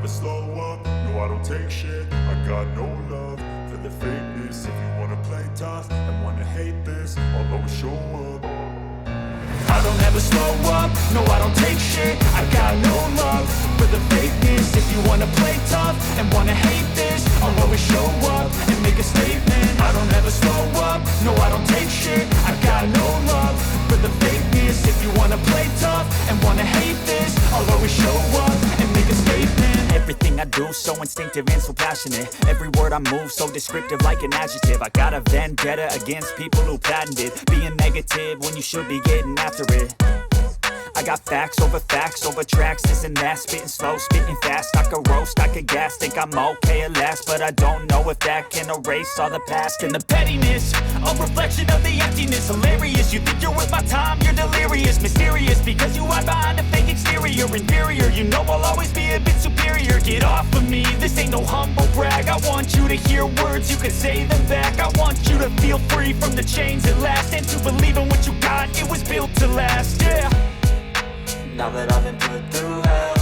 slow up, no I don't take shit. I got no love for the fakeness. If you wanna play tough and wanna hate this, I'll always show up. I don't ever slow up, no I don't take shit. I got no love for the fakeness. If you wanna play tough and wanna hate this, I'll always show up and make a statement. I don't ever slow up, no I don't take shit. I got no love for the fakeness. If you wanna play tough and wanna hate this, I'll always show up and make a statement. Everything I do so instinctive and so passionate. Every word I move so descriptive like an adjective. I got a vendetta against people who patented being negative when you should be getting after it. I got facts over tracks, this and that. Spitting slow, spitting fast. I could roast, I could gas. Think I'm okay at last, but I don't know if that can erase all the past. And the pettiness, a reflection of the emptiness. Hilarious, you think you're worth my time, you're delirious. Mysterious, because you hide behind a fake exterior. Inferior, you know I'll always be a bit superior. Get off of me, this ain't no humble brag. I want you to hear words, you can say them back. I want you to feel free from the chains at last, and to believe in what you got, it was built to last, yeah. Now that I've been put through hell,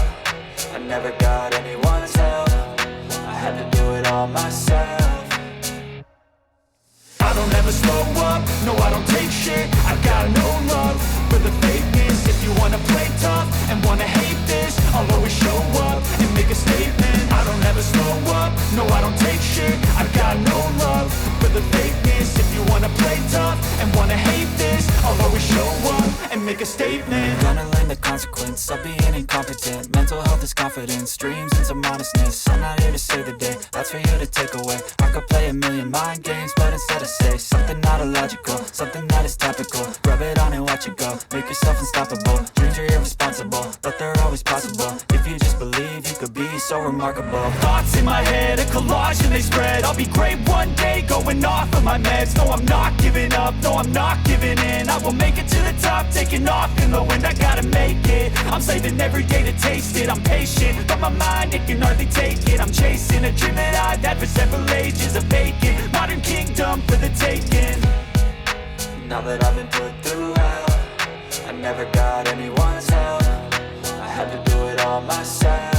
I never got anyone's help. I had to do it all myself. I don't ever slow up, no I don't take shit. I got no love for the fakeness. If you wanna play tough and wanna hate this, I'll always show up and make a statement. I don't ever slow up, no I don't take shit. I got no love for the fakeness. If you wanna play tough and wanna hate this, I'll always show up and make a statement. Gonna learn the consequence of being incompetent. Mental health is confidence, dreams into modestness. I'm not here to save the day, that's for you to take away. I could play a million mind games, but instead I say something not illogical, something that is topical. Rub it on and watch it go, make yourself unstoppable. Dreams are irresponsible, but they're always possible. If you just believe, you could be so remarkable. Thoughts in my head, a collage and they spread. I'll be great one day, going off of my meds. No, I'm not giving up, no, I'm not giving in. I will make it to the top, taking off in the wind. I gotta make it, I'm saving every day to taste it. I'm patient, but my mind, it can hardly take it. I'm chasing a dream that I've had for several ages. A vacant, modern kingdom for the taking. Now that I've been put through hell, I never got anyone's help. I had to do it all myself.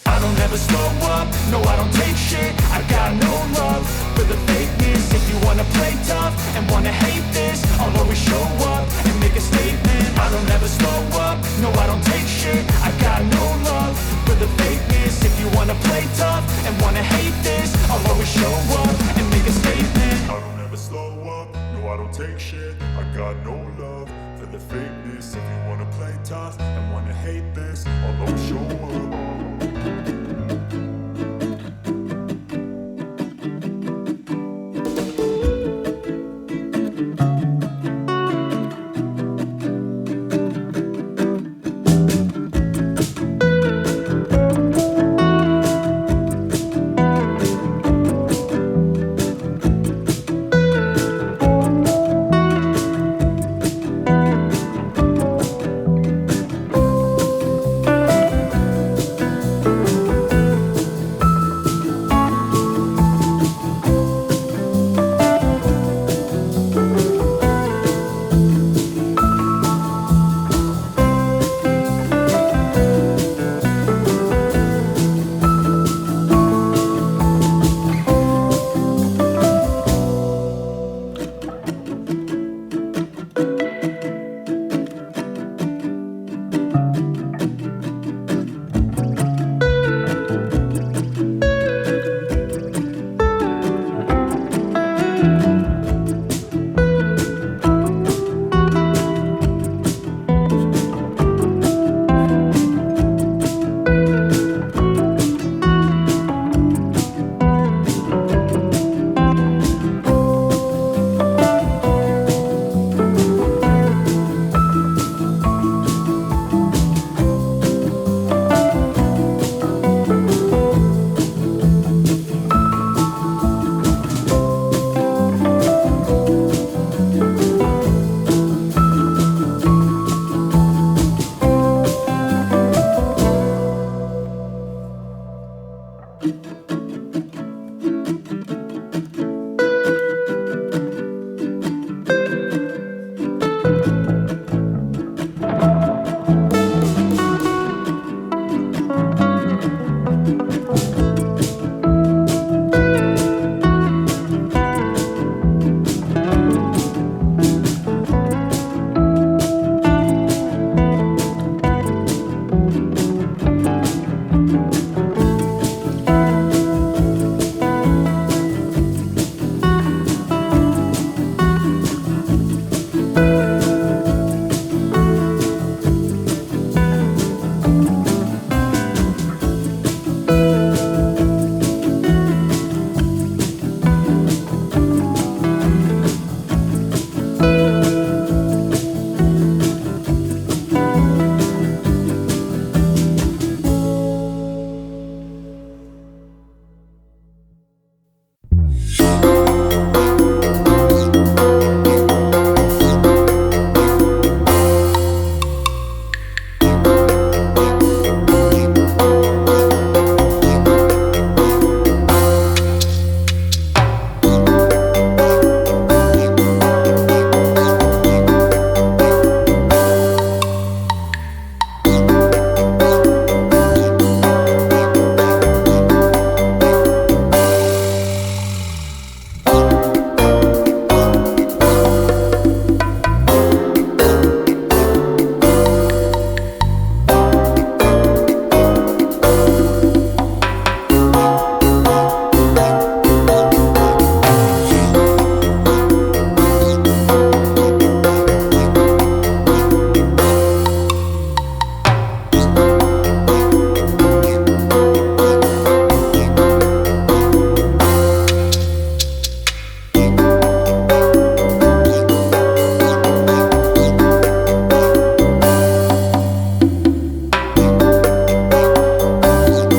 I don't ever slow up, no I don't take shit. I got no love for the fakeness. If you wanna play tough and wanna hate this, I'll always show up and make a statement. I don't ever slow up, no I don't take shit. I got no love for the fakeness. If you wanna play tough and wanna hate this, I'll always show up and make a statement. I don't ever slow up, no I don't take shit. I got no love for the fakeness. If you wanna play tough and wanna hate this, I'll always